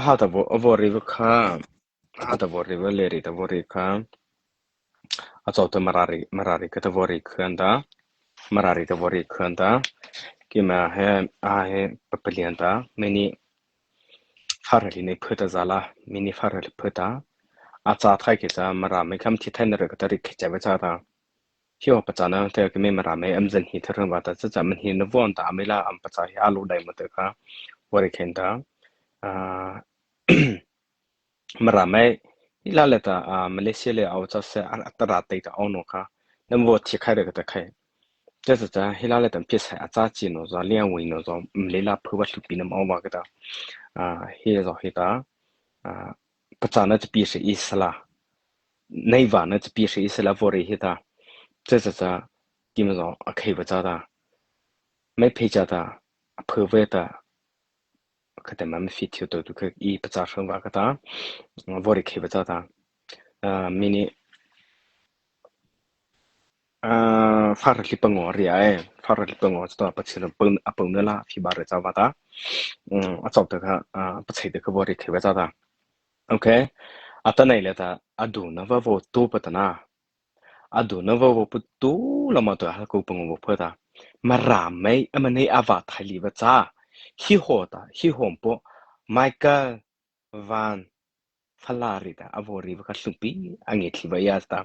hada vo kha hada vo leri da vo kha azot marari ka da vo khanda marari da vo khanda ki ma he papalianda meni farali ne phata zala mini farali phata acha thai ke za mara me kham thi thain ra ka tari ke cha ba cha da hiyo pa cha na te ke me mara me amzan hi thar ba ta cha man hi no von ta amela am pa cha hi alu dai ma te kha vo khenda a mara me ila le ta malaysia le au cha se atara te ta ono kha nam vo thi khai ra ka ta khai 这是在希拉来等比赛啊，早起喏，说练位喏，说没拉破个手臂那么嘛个的啊，现在黑的啊，不咋那就比是意思啦，内瓦那就比是意思啦，我的黑的，这是在基本上啊，开不着的，没配着的，破位的，可得慢慢飞跳都可以不咋生话个的，我的开不着的，mini farli pengo ria farli pengo sto pa chira pung apung la fi bar cha wa da a chok da ka pa chai da ka bori kheba cha da okay ata nei le da adu na va vo tu pa ta na adu na va vo pu tu la ma da ha ko pung vo pha da ma ra mai ama nei ava thai li ba cha hi ho da hi hom po michael van Fallarida avori ka hlupi ange thiba yasta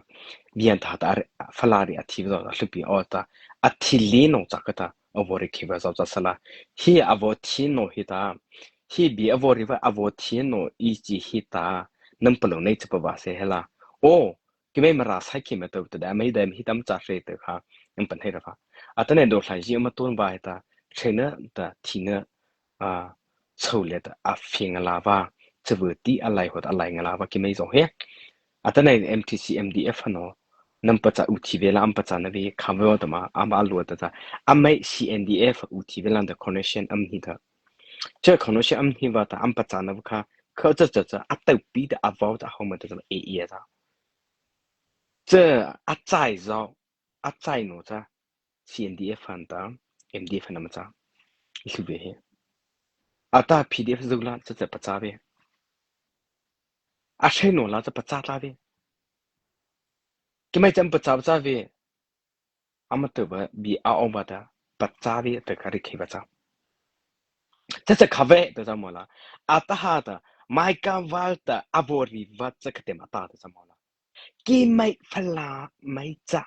bian tha ta falari athiba da hlupi ota athilino chakata avori khiba za za sala hi avothino hita hi bi avori va avothino iji hita nampalo nei chapa ba se hela o kime mara sai kime to da mai da hitam cha se te kha nampan hera fa atane do thlai ji ma ton ba hita chena da thina a chole da afing la ba 这不第อะไร或者อะไรงลาว่ากิไม่ส่งเฮอัตใน MTC MDF เนาะนั่นปัจจัยอุทิเวลาอันปัจจัยนั้นเวคำว่าตัวมาอันมาลัวตัวจ้ะอันไม่ CNDF อุทิเวลาเด connection อันนี้เถอะเจ้า connection อันนี้ว่าแต่อันปัจจัยนั้นว่าเขาจะอัตเตอร์ปีเดอ about เอามาตัวเอเอจ้ะเจ้าอัตใจเราอัตใจเนาะจ้ะ CNDF อันต่าง MDF นั่นมันจ้ะอีกแบบอัตตา PDF จุลาจะปัจจัย อาใช่หนูเราจะประจาตาเวก็ไม่จำประจาเวอามาตัวบีอาอมาตาประจาเวแต่การิเคประจาจะข้าเวตัวจำมละอาตาหาตาไม่กันวัลตาอาวอริวัตจะคิดมาตาตัวจำมละกิไม่ฟลาไม่จ้า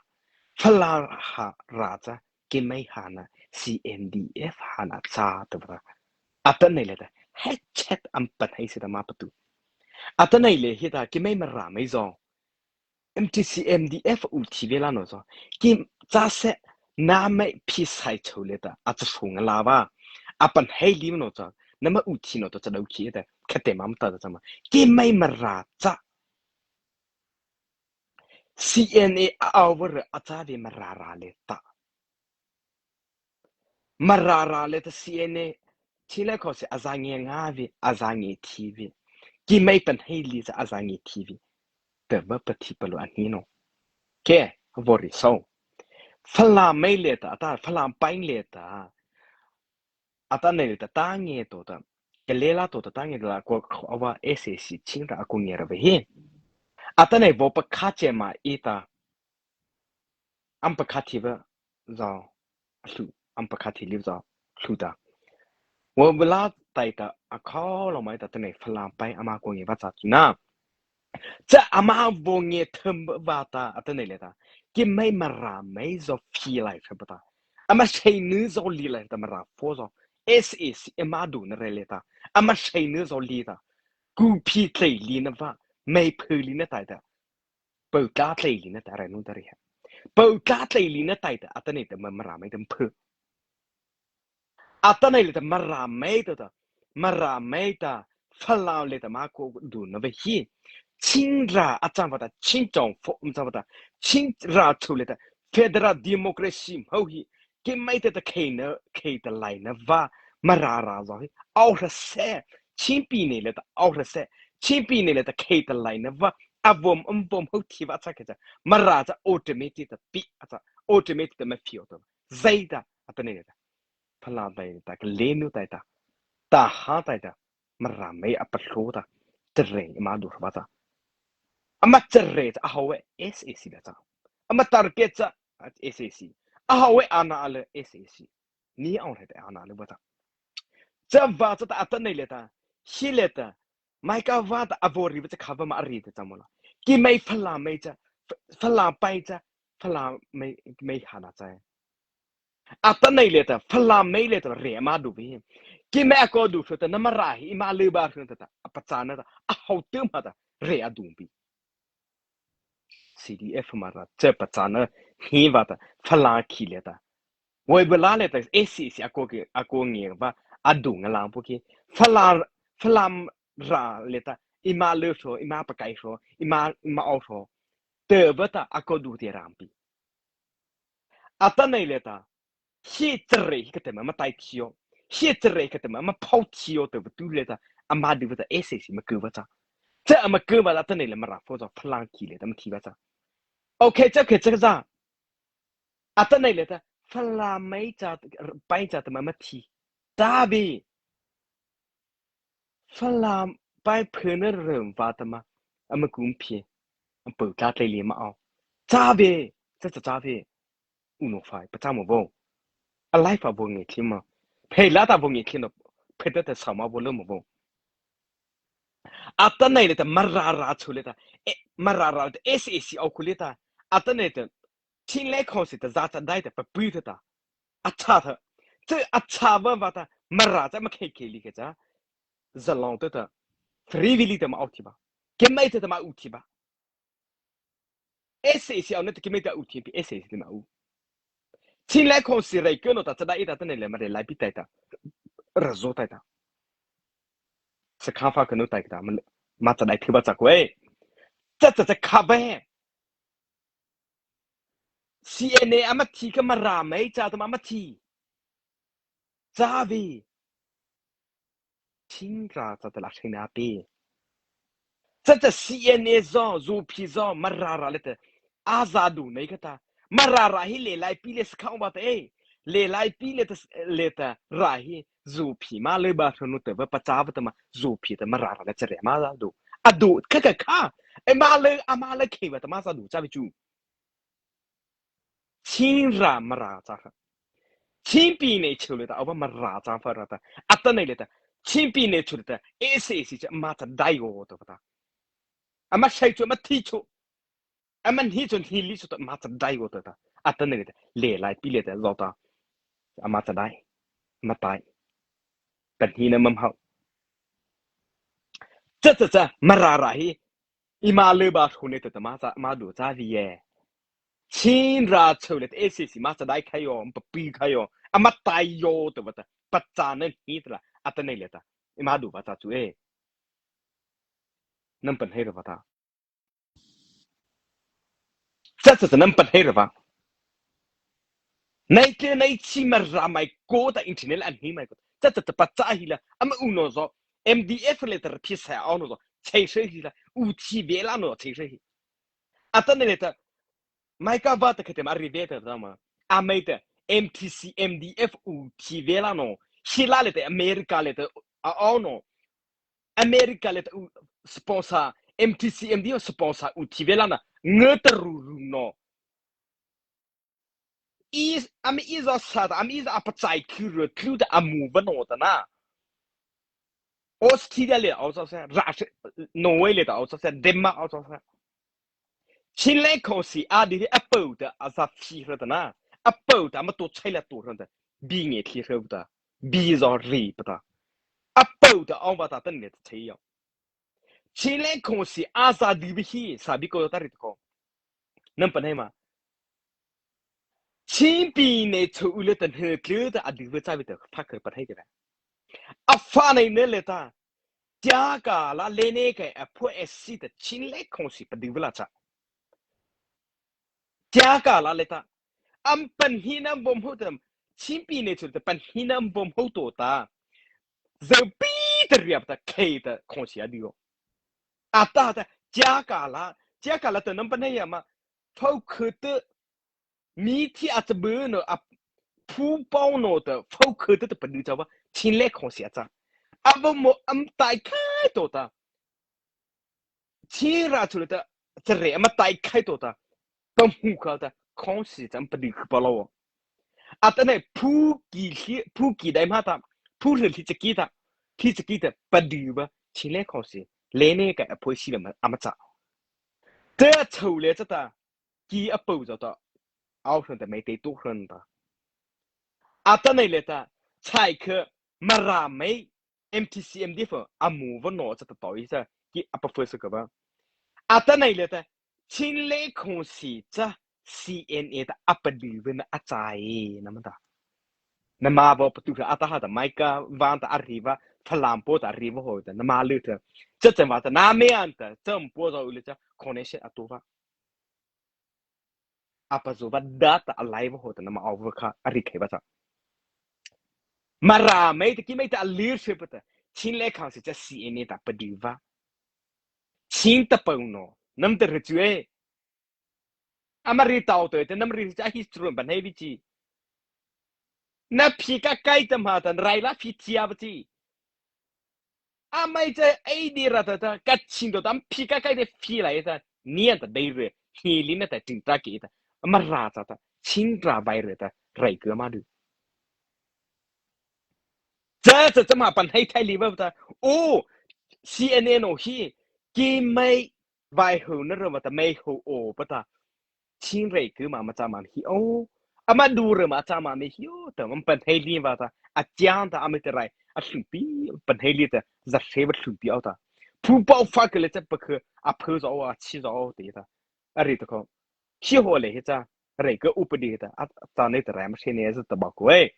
ฟลาหาราจ้ากิไม่หานะ CNDF หานะจ้าตัวอาตาไหนเลยตาเฮ็ดเช็ดอันปัดให้สิตามาประตูอาตาไหนเลยเฮตากิไม่มาราไม่จง MTC MDF อุทิเวลาโนซอกิมจ้าเสน้ำไม่พิสัยโชเลตาอาจจะสูงลาวาอาปันให้ลิมโนซอน้ำมาอุทิโนตัวจะดูขี้แต่แค่เต็มอันตาจะมากิมไม่มาราจ้า CNA เอาวะอาจารย์มาราเลตามาราเลตา CNA ที่แรกเขาเสียอาจารย์เงี้ยงาวิอาจารย์เงี้ยทีวีกิมไม่เป็นให้ลิซอาจารย์เงี้ยทีวีแต่ว่าปฏิบัติอันนี้โนแค่วอริโซ ฟลาไม่เลตาตาฟลามไปเลตาอาตาเนี่ยตาตั้งเงี้ยตัวตาเกเลล่าตัวตาตั้งเงี้ยละก็เอาว่าเอสเอสชิงระกุเงี้ยระเวหิอาตาเนี่ยบอกปะคัดเจมาอีตาอัมปะคัดที่ว่าจะสู้อัมปะคัดที่ลิฟจะสู้ตาว่าเวลาไต่ตาอ่ะเขาเราไม่ตาเนี่ยฟลามไปอามากุเงี้ยว่าจะกินน้ำจะอามาวงเงี้ยเทิมว่าตาอาตาเนี่ยเลยตากินไม่มาราไม่จะฟีไลฟ์ใช่ปะตา ama shainu zo li la ta mara fo zo ss emadu na releta ama shainu zo li ta gu pi tlei li na va mai phu li na ta ta po ka tlei li na ta ra nu ta ri po ka tlei li na ta ta atane ta mara mai ta phu atane le ta mara mai ta fala le ta ma ko du na ve hi chinra atang va ta chinchong fo umza va ta chinra chu le ta federal democracy ho hi กิไม่แต่ตะเคเนอเคแต่ไหลนะว่ามาราซอยเอาละเซ่ชิมปีนี่เลยแต่เอาละเซ่ชิมปีนี่เลยแต่เคแต่ไหลนะว่าอาวมเขาที่ว่าจะแค่มาราจะออโตเมติแต่ปีอาจจะออโตเมติแต่ไม่ฟิวตัวใจตาอันนี้เลยพลาดไปแต่ก็เลี้ยงนู่นแต่ตาหาแต่ มาราไม่อัปโลดาจะเรงมาดูว่าจ้ามาจะเรงเอาไว้ SAC นะจ้ามา target จ้า SAC เอาไว้อานาเล SAC นี่เอาอะไรแต่อานาเลว่าจ้าจะว่าจะอัตโนเลตาฮิเลตาไม่ก็ว่าแต่อโวรีว่าจะข้ามารีดจ้ามั้งกี่ไม่พลาไม่จ้าพลาไปจ้าพลาไม่หานาจ้าอัตโนเลตาพลาไม่เลตาเรียมาดูไปกี่แม่ก็ดูสุดแต่น้ำมันร้ายอีมาลือบาร์ขึ้นแต่ปัจจานะแต่เอาเติมมาแต่เรียดูไป CDF มาแต่เจ็บปัจจานะฮีว่าแต่พลาขี้เลตาวันเวลาเลตา SCC อากูเงี้ยว่าอดูงลางพวกนี้พลามราเลตาอีมาเลือโชอีมาปะไก่โชอีมาเอาโชเตอร์ว่าแต่อากูดูที่รามปีอัตโนเลตาฮีจะเรย์ก็แต่มาไต่ที่โอฮีจะเรย์ก็แต่มาเผาที่โอแต่ว่าดูเลตาอามาดูว่าแต่ SCC มาเกิดว่าจ้ามาเกิดว่าอัตโนเลมาราฟว่าพลังขี้เลตามาที่ว่าจ้าโอเคจ้าคือจ้าจ้าอัตโนเลตาพลามไม่จ้าไปจ้าแต่มาที่ดาบีพลามไปเพื่อนเริ่มว่าแต่มามากุมพีเปิดการเลี้ยมาเอาจ้าบีจ้าบีอุณหภูมิประจำบ่อะไรฟ้าบ่เงี้ยที่มาเพลาตาบ่เงี้ยที่น่ะเพลแต่สามารถบ่เริ่มบ่อัตโนเลตมาราชุเลตามาราSAC เอาคุเลตาอัตโนเลตทิ้งเล็กของสิแต่จะได้แต่ไปปุยตาอัชชาเถอะ这อัชชาว่าตามาราจะมาเคลีกันจ้าจะลองตัว freely แต่มาเอาที่บ้าเก็บไม่แต่มาอุที่บ้า SAC เอาเนี่ยเก็บไม่แต่อุที่พี่ SAC แต่มาอุทิ้งเล็กของสิไรก็โน้ตจะได้แต่เนี่ยเลยมาเรียนไล่พิจารณาระโจตายตาสกัดฟ้าก็โน้ตตายตามันมาจะได้ที่บ้าจากเว้ยจะขับไปCNA อามาทีก็มาราไม่จ้าแต่มาทีจ้าบีทิ้งราจะแต่ละเชนาปีจะ CNA ซ้อจูพีซ้อมาราเลยแต่อาซาดูไหนก็ตามาราฮิเลไลปีเลสข้าวบ้าแต่เลไลปีเลแต่ราฮิจูพีมาเลยบ้าทนุแต่ว่าปัจจัยแต่มาจูพีแต่มาราเลยจะเรียมาซาดูอะดูข้ามาเลยเขียวแต่มาซาดูจ้าไปจูทิ้งรามาราจ้าค่ะทิ้งปีนี้ชุดเลยแต่เอาว่ามาราจ้าฟ้าแต่อัตโนเลยแต่ทิ้งปีนี้ชุดเลยแต่SACจะมาจะได้โอ้ตัวตาอามาใช้ชุดมาที่ชุดอามันที่ชุดที่ลิชุดมาจะได้โอ้ตัวตาอัตโนเลยแต่เล่ไล่ปีเลยแต่เราตาอามาจะได้มาตายแต่ที่นั่นมันเขาจะมาราฮิอีมาเลยบาทุนเนี่ยแต่มาดูจ้าวีเอชินราชุดเลย SAC มาจะได้ใครยอมปปีใครยอมอามาตายโยตัวตาปัจจานั้นนี่ตัวละอัตโนเลยแต่มาดูว่าจ้าจูนั่นเป็นให้หรือเปล่าจะนั่นเป็นให้หรือเปล่าในที่มาราไม่โกแต่อินเทอร์เน็ตอันนี้ไม่ก็จะปัจจัยฮิละอามาอุโนโซ MDF เลยแต่พิเศษเอาโนโซใช้ชื่อฮิละอุทิเวลาโนใช้ชื่อฮิอัตโนเลยแต่ไม่ก็ว่าแต่แค่มารีเวทแต่มาอาไม่แต่ MTC MDF อุทิเวลาโนฮิลาเลยแต่อเมริกาเลยแต่เอาโนอเมริกาเลยแต่สปอนเซอร์ MTC MDF สปอนเซอร์อุทิเวลานะเงือกรูโนอามีอิสระสัตอามีอิสระปัจจัยคือแต่อามูวันโนตนะออสเตรเลียเอาซะเสียรัสโนเวย์เลยเอาซะเสียเดนมาร์กเอาซะเสียชิลเลคอสีอาดีที่แอปเปิลแต่อาซาฟีร์ตนะแอปเปิลแต่มาตัวใช้ละตัวนั่นแต่บีเงี้ยที่เรื่องแต่บีซอรีปะแอปเปิลแต่เอามาแต่ตั้งเนี่ยใช่ยังชิลเลคอสีอาซาดีบิฮีซาบิโกตาริตโกนั่นเป็นไงมาชิมปีเนี่ยชูอุลตันเฮกลือแต่อดีตว่าใจไปแต่พักเกิดประเทศกันอัฟฟาในเนี่ยเลยตาจากาละเลเนกไอ้พวกเอสซีแต่ชินเล็กของสิปฏิวัติจ้ะจากาละเลยตาอันเป็นหินัมบอมหูแต่ชิมปีเนี่ยชุดแต่เป็นหินัมบอมหูตัวตาจะปีเตอร์เรียบแต่เคยแต่ของสิอดีโออาตาแต่จากาละแต่นั่นเป็นยังมาเขาคือแต่มีที่อาจจะเบื่อเนอะผู้ป้องโนแต่เขาคือแต่ปฏิวัติว่าชินเล็กของสิจ้ะ阿不大开多的，钱拿出来的，这人大开多的，当户口的，康熙咱不离去不了哦。但那普及的嘛的，普人提自己的不离吧，钱来康熙，来那个不西了嘛，阿么早，这出来这的，几阿包着的，熬上的没得多人的，但那来的才去马拉梅。MTCM 地方阿木不拿这个道意思，给阿不分是个吧？但那里的清来空气这 CNA 的阿不离问阿在那么大，那么不都是阿达哈的麦克往的阿里吧，特朗普的阿里吧好的，那么里头这怎么的那没样的，这么不着了这可能是阿多吧，阿不做吧，那的阿来不好的，那么阿不卡阿里开吧这。马拉梅的给没得流水不得，清来康是这 CNA 的不离吧，清的不孬，那么的日子阿玛里到的，那么日子阿 history 本来比起，那皮卡盖的嘛的，来啦皮提阿不起，阿没这 A 的了的，个清的，咱皮卡盖的皮来的，你的对了，你里那的正大给的，阿玛拉着的，清抓白了的，来个嘛的。这么本来太离不的哦 ，CNN 哦嘿，给没外后那什么的没后哦不的，亲来个嘛咱们嘿哦，阿嘛ดู了嘛咱们没有的，我们本来离不的，阿讲的阿没得来，阿顺便本来离的，在谁不顺便的，普爆发个了这不可阿破着啊起着的的，阿里头讲，喜欢来着，来个乌不离的，阿咱那的来嘛现在是怎么过哎？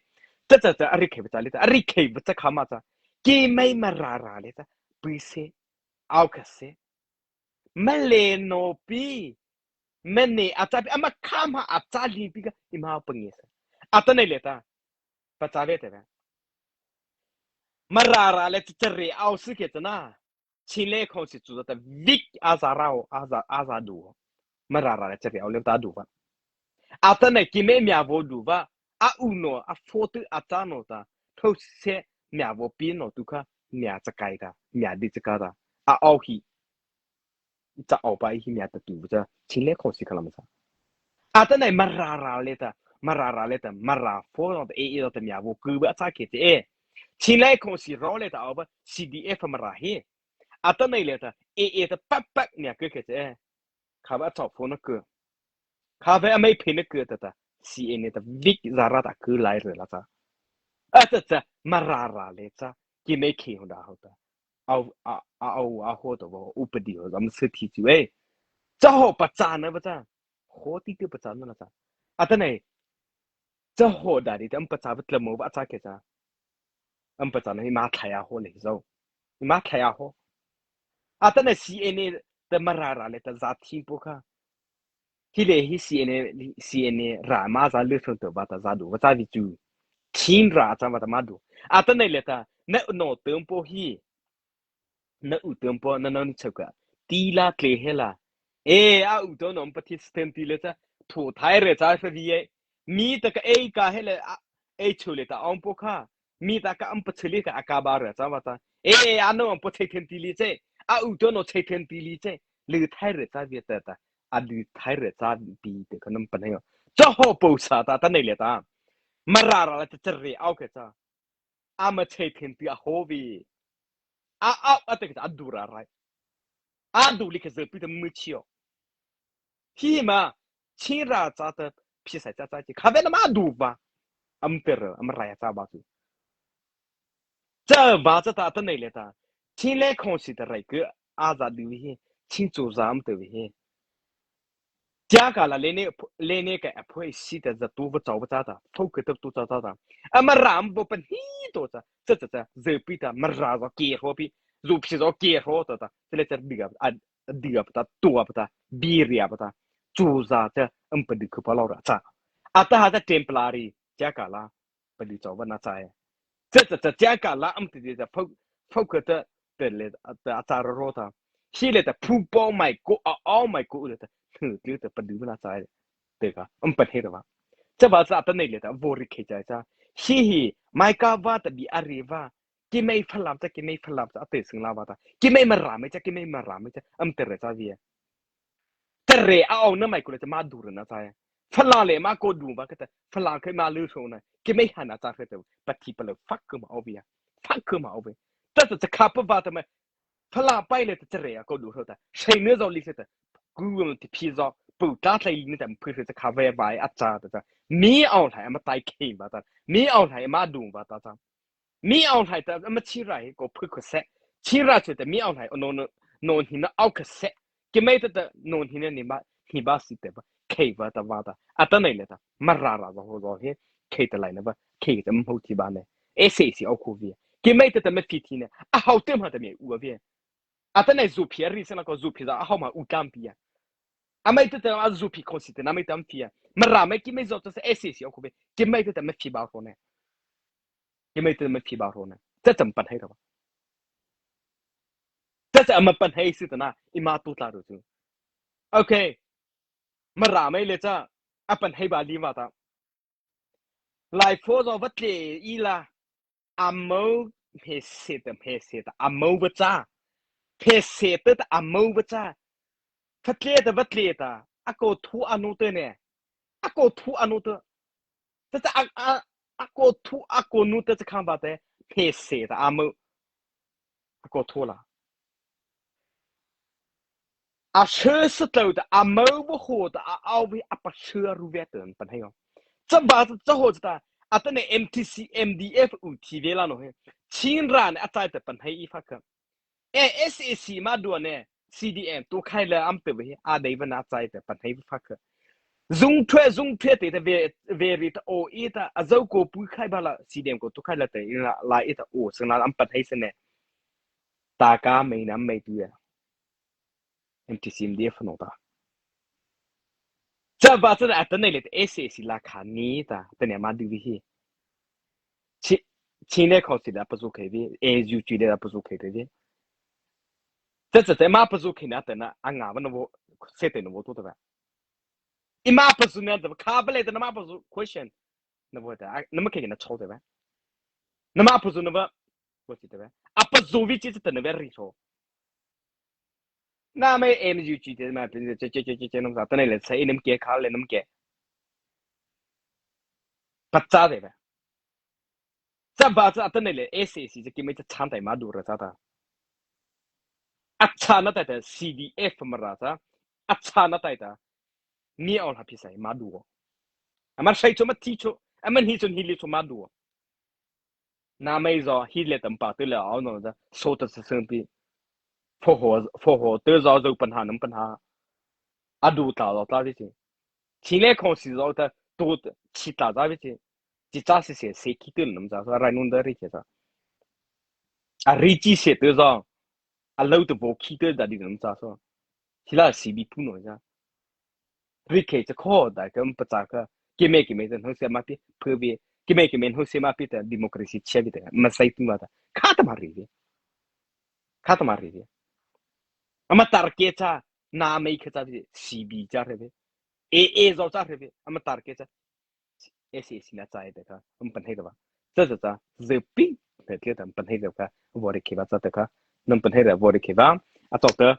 这阿里开不着哩，阿里开不着看嘛着，给没嘛啦哩着，不是，奥克是，没来诺比，没呢阿扎比，阿嘛看嘛阿扎里比个，伊嘛不意思，阿等那哩着，不扎嘞的呗，嘛啦嘞这里奥斯个着呐，前来看是做的 Vic 阿扎拉哦，阿扎杜，嘛啦嘞这里奥勒达杜吧，阿等那给没面包杜吧。阿乌诺阿 photo 阿扎诺的，头些面我边诺都看面这盖的，面的这个的，阿奥希，这奥巴伊面的都着，前来看是看了么子？阿等那马拉嘞的，马拉嘞的，马拉 photo 的 A 的面我哥不咋开的诶，前来看是绕嘞的奥巴 CDF 马拉嘿，阿等那嘞的 A 的八面哥开的，卡巴找 photo 哥，卡巴没配那个的。CN 的 Vic Zara 的哥来了咋？这马拉嘞咋？给没看好的好的，好的不？我不丢，咱们是提出哎，这好不咋呢不咋？好的都不咋呢咋？等下，这好的的，咱不咋不怎么不咋个咋？不咋呢？你马太阳好嘞，走，你马太阳好。等下 CN 的马拉嘞的咋听不看？ที่เลยที่ CNN รามาจะเลือกตัวบัตรจะดูว่าจะวิจูทีนราจะมาตมาดูตอนนี้เลยท่าเนี่ยโน้ตเติมพอฮีเนี่ยอุตเติมพอนั่นนี่เชื่อกันตีละเคลียร์ละอุตเติมน้องปฏิสเตนตีเลยจ้ะถูไทยเลยจ้ะสิวีมีแต่ก็ก็เฮเลยช่วยเลยจ้ะอันพวกข้ามีแต่ก็อันปัจจุบันก็อากาบาร์จ้ะว่าจ้ะอันนั้นอันปัจจุบันตีเลยจ้ะอุตเติมน้องปัจจุบันตีเลยจ้ะหรือไทยเลยจ้ะวิเตอร์阿吕太热咋比的可能不能有，这好不啥的，但那里的，没啦啦的这里奥克咋，阿么才天比阿好比，这个阿杜拉来，阿杜里克是比的没起哦，起码钱啦咋的，皮赛咋的，卡贝那么杜吧，阿么得了，阿么来咋巴子，这把这打的那里的，钱来看是的来个阿咋留些，钱做啥么得些。加个了，来那个会洗的，这都不找不着的，头壳都找着的。么ramp不很多的，这热比的，么热着给好比，肉皮着给好的，这里这这个不的，多不的，比例不的，做啥这不的可不老了咋？但还在 temporary 加个了，不的找不那在，这加个了，的头壳的嘞的咋着的？现在的铺包买过买过的。这个不留那在，对个，不黑的吧？这把是那里的，我的开在这，嘿嘿，买个娃的比阿里娃， กิไม่พลับจะกิไม่พลับจะตื่นซึ่งลาวตากิไม่มาราไม่จะกิไม่มาราไม่จะเตอร์จะเวียแต่เรเอาเนื้อไม่กูเลยจะมาดูนะใจฝรั่งเลยมากูดูว่าก็แต่ฝรั่งเคยมาลือโซนะกิไม่หันอาจารย์เคยแต่ปฏิบัติฟักคือมาเอาเวียฟักคือมาเอาเวียแต่จะขับว่าทำไมฝรั่งไปเลยจะเรอะกูดูเท่าแต่ใช้เนื้อเราลิสิแต่กูมันที่พิจารปูตาใส่นี่แต่เพื่อจะขับไปอาจารย์แต่มีเอาไหนมาไต่เข่งว่าแต่มีเอาไหนมาดูว่าแต่มีเอาไหนแต่มาชี้ไรก็เพื่อก็เสะชี้ไรแต่มีเอาไหนโนนหินเอาก็เสะกิไม่แต่โนนหินนี่มาหิบาสิแต่ว่าเคว่าแต่ว่าแต่อัตไหนเลยแต่มาราว่าหัวเราะเฮ้เคแต่ไรนะว่าเคจะมันหัวที่บ้านเนี่ยสิเอาคูวีกิไม่แต่ไม่ฟิตเนี่ยเอาเต็มหัวแต่ไม่อ้วนเวียอัตไหนจูพีรีสันก็จูพีจะเอามาอุกัมพีอ่ะอาไม่แต่อาจูพีคอนสิแต่น้ำไม่ตั้มพีอ่ะมาราไม่กิไม่จบแต่สิเอาคูวีกิไม่แต่ไม่ฟิบาโรเนี่ยกิไม่แต่ไม่ฟิบาโรเนี่ยจะจำเป็นให้หรอจะมาเป็นให้สิแต่น่ะอิมาตุตารู้จังโอเคมาราไม่เลยจ้าเป็นให้บาลีว่าตาไลฟ์โฟร์จะวัดเลยอีละอามูเพเสตอามูวัจ้าเพเสตแต่อามูวัจ้าวัดเลยตาอากูทูอนุเตเนี่ยอากูทูอนุเตจะอากูทูอากูนุเตจะคำว่าแต่เพเสตอามูอากูทูละอาเชื่อสุดเลยแต่อามูบ่โหดเอาไปอาปเชื่อรู้เวทเดินเป็นให้ยังจะบ้าจะโหดจะอัตเนี่ย MTC MDF อุทิเวลาโน้นชินร้านอาจารย์แต่เป็นให้อีฟักSAC มาดูเนี่ย CDM ตัวใครเลยอัมเตอร์เวอาเดวันอาจารย์แต่เป็นให้ฟักzung แต่เวริตโออีแต่อาเจ้ากูปุ้ยใครบ้าละ CDM กูตัวใครละแต่ละลายแต่โอ้ซึ่งนั้นอัมเป็นให้เสน่ห์ตากาไม่น้ำไม่ตัว MTC MDF โน้ตาจะบ้าจะอัตเนี่ยเลย SAC ราคานี้แต่เนี่ยมาดูวิธีชินเนี่ยเขาสิละประสบเหตุAU จีเนี่ยประสบเหตุ这嘛不是看那等那俺俺们那我谁等那我做的吧？一嘛不是那怎么卡不来的那嘛不是 question 那我的那么看见那抄的吧？那嘛不是那么我记得吧？啊不是为就是等那边人说，那么 MUG 的嘛，这那么啥，等那来猜那么给卡来那么给，不咋的吧？这把这等那来 SAC 这给没这长代嘛多了咋的？अच्छा ना ताइता CDF मरासा अच्छा ना ताइता ni on happy sai maduo amar sai choma ticho aman hi chon hili choma duo na mai zo hile tam pa te la au no da so ta seng pi for ho te zo zo pan ha nam pan ha adu ta lo ta bi chi chi le khong si zo ta do chi ta za bi chi ji za si se ki te nam za so ra nun da ri che sa a ri chi se te zo a lo te bo ki te da di nam za so chi la si bi pu no ja Ricky จะข้อได้ก็มันประจักษ์ก็กิมเอจะทั้งเสียมาพี่เพื่อวีกิมเอทั้งเสียมาพี่แต่ดิโมคราซีเชื่อพี่แต่มาใส่ตัวแต่ข้าทำมารีอามาตาร์เกจ้าน้าไม่เข้าใจพี่ซีบีจ้าเรพี่เอจ้าเรพี่อามาตาร์เกจ้าSAC น่าใจแต่ก็มันเป็นให้ตัวจะปีแต่ที่แต่เป็นให้ตัวก็วอร์ดิคิว่าจะแต่ก็นั่นเป็นให้ตัววอร์ดิคิว่าอ่ะต่อเถอะ